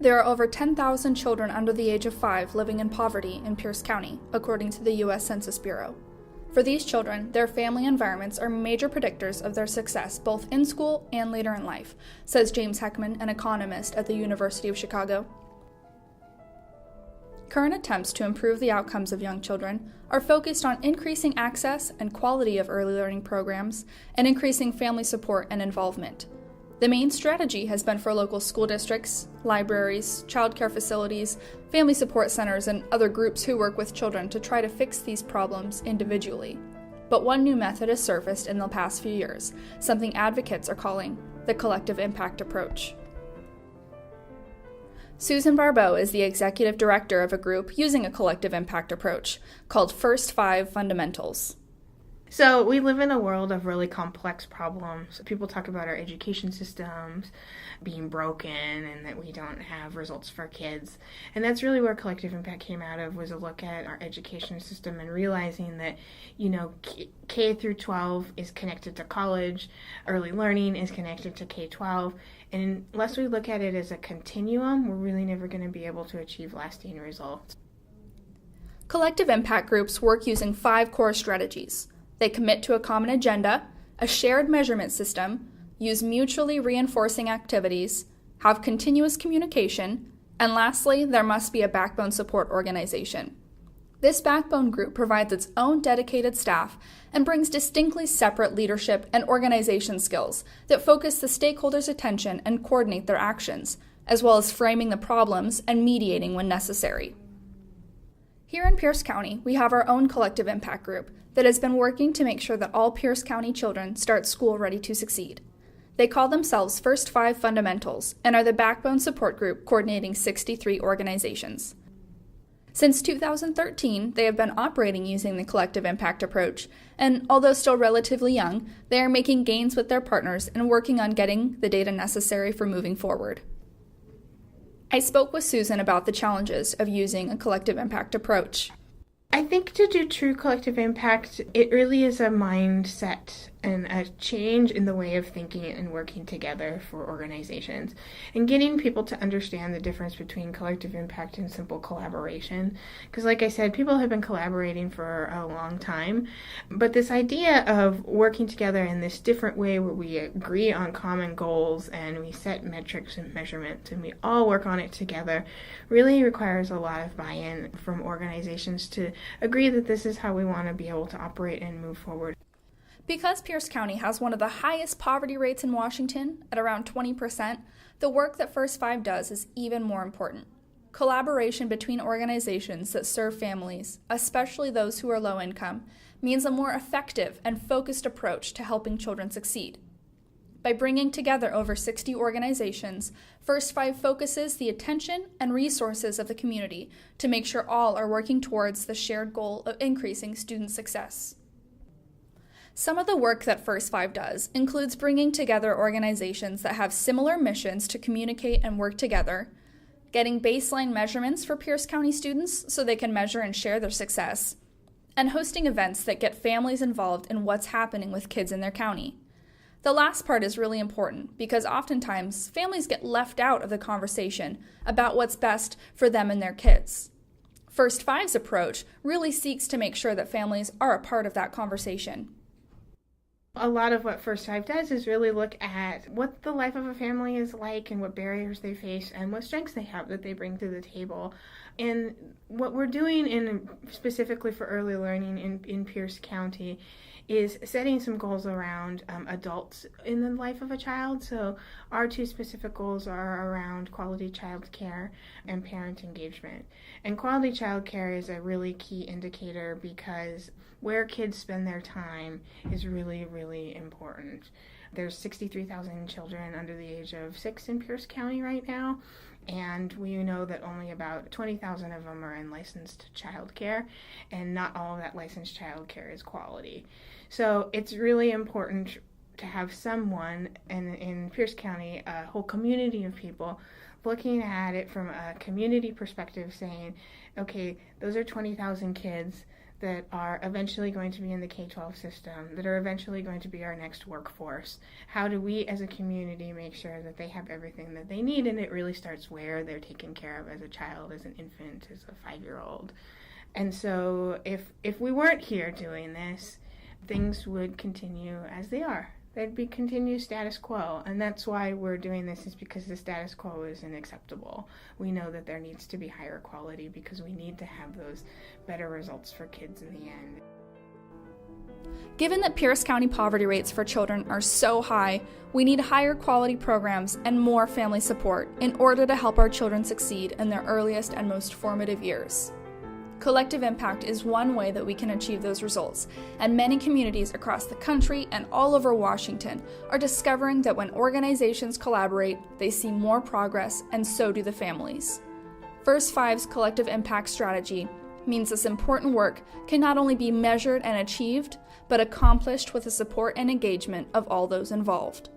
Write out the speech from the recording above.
There are over 10,000 children under the age of 5 living in poverty in Pierce County, according to the U.S. Census Bureau. For these children, their family environments are major predictors of their success both in school and later in life, says James Heckman, an economist at the University of Chicago. Current attempts to improve the outcomes of young children are focused on increasing access and quality of early learning programs and increasing family support and involvement. The main strategy has been for local school districts, libraries, childcare facilities, family support centers, and other groups who work with children to try to fix these problems individually. But one new method has surfaced in the past few years, something advocates are calling the collective impact approach. Susan Barbeau is the executive director of a group using a collective impact approach called First 5 Fundamentals. So we live in a world of really complex problems. People talk about our education systems being broken and that we don't have results for kids. And that's really where collective impact came out of, was a look at our education system and realizing that, K through 12 is connected to college, early learning is connected to K-12, and unless we look at it as a continuum, we're really never going to be able to achieve lasting results. Collective impact groups work using 5 core strategies. They commit to a common agenda, a shared measurement system, use mutually reinforcing activities, have continuous communication, and lastly, there must be a backbone support organization. This backbone group provides its own dedicated staff and brings distinctly separate leadership and organization skills that focus the stakeholders' attention and coordinate their actions, as well as framing the problems and mediating when necessary. Here in Pierce County, we have our own collective impact group that has been working to make sure that all Pierce County children start school ready to succeed. They call themselves First 5 Fundamentals and are the backbone support group coordinating 63 organizations. Since 2013, they have been operating using the collective impact approach, and although still relatively young, they are making gains with their partners and working on getting the data necessary for moving forward. I spoke with Susan about the challenges of using a collective impact approach. I think to do true collective impact, it really is a mindset and a change in the way of thinking and working together for organizations, and getting people to understand the difference between collective impact and simple collaboration. Because like I said, people have been collaborating for a long time, but this idea of working together in this different way where we agree on common goals and we set metrics and measurements and we all work on it together really requires a lot of buy-in from organizations to agree that this is how we want to be able to operate and move forward. Because Pierce County has one of the highest poverty rates in Washington, at around 20%, the work that First 5 does is even more important. Collaboration between organizations that serve families, especially those who are low income, means a more effective and focused approach to helping children succeed. By bringing together over 60 organizations, First 5 focuses the attention and resources of the community to make sure all are working towards the shared goal of increasing student success. Some of the work that First 5 does includes bringing together organizations that have similar missions to communicate and work together, getting baseline measurements for Pierce County students so they can measure and share their success, and hosting events that get families involved in what's happening with kids in their county. The last part is really important because oftentimes families get left out of the conversation about what's best for them and their kids. First 5's approach really seeks to make sure that families are a part of that conversation. A lot of what First 5 does is really look at what the life of a family is like and what barriers they face and what strengths they have that they bring to the table. And what we're doing specifically for early learning in Pierce County is setting some goals around adults in the life of a child. So our 2 specific goals are around quality child care and parent engagement. And quality child care is a really key indicator because where kids spend their time is really, really important. There's 63,000 children under the age of 6 in Pierce County right now, and we know that only about 20,000 of them are in licensed child care, and not all of that licensed child care is quality. So it's really important to have someone in Pierce County, a whole community of people, looking at it from a community perspective saying, okay, those are 20,000 kids that are eventually going to be in the K-12 system, that are eventually going to be our next workforce? How do we as a community make sure that they have everything that they need, and it really starts where they're taken care of as a child, as an infant, as a 5-year-old? And so if we weren't here doing this, things would continue as they are. There'd be continued status quo, and that's why we're doing this, is because the status quo isn't acceptable. We know that there needs to be higher quality because we need to have those better results for kids in the end. Given that Pierce County poverty rates for children are so high, we need higher quality programs and more family support in order to help our children succeed in their earliest and most formative years. Collective impact is one way that we can achieve those results, and many communities across the country and all over Washington are discovering that when organizations collaborate, they see more progress, and so do the families. First Five's collective impact strategy means this important work can not only be measured and achieved, but accomplished with the support and engagement of all those involved.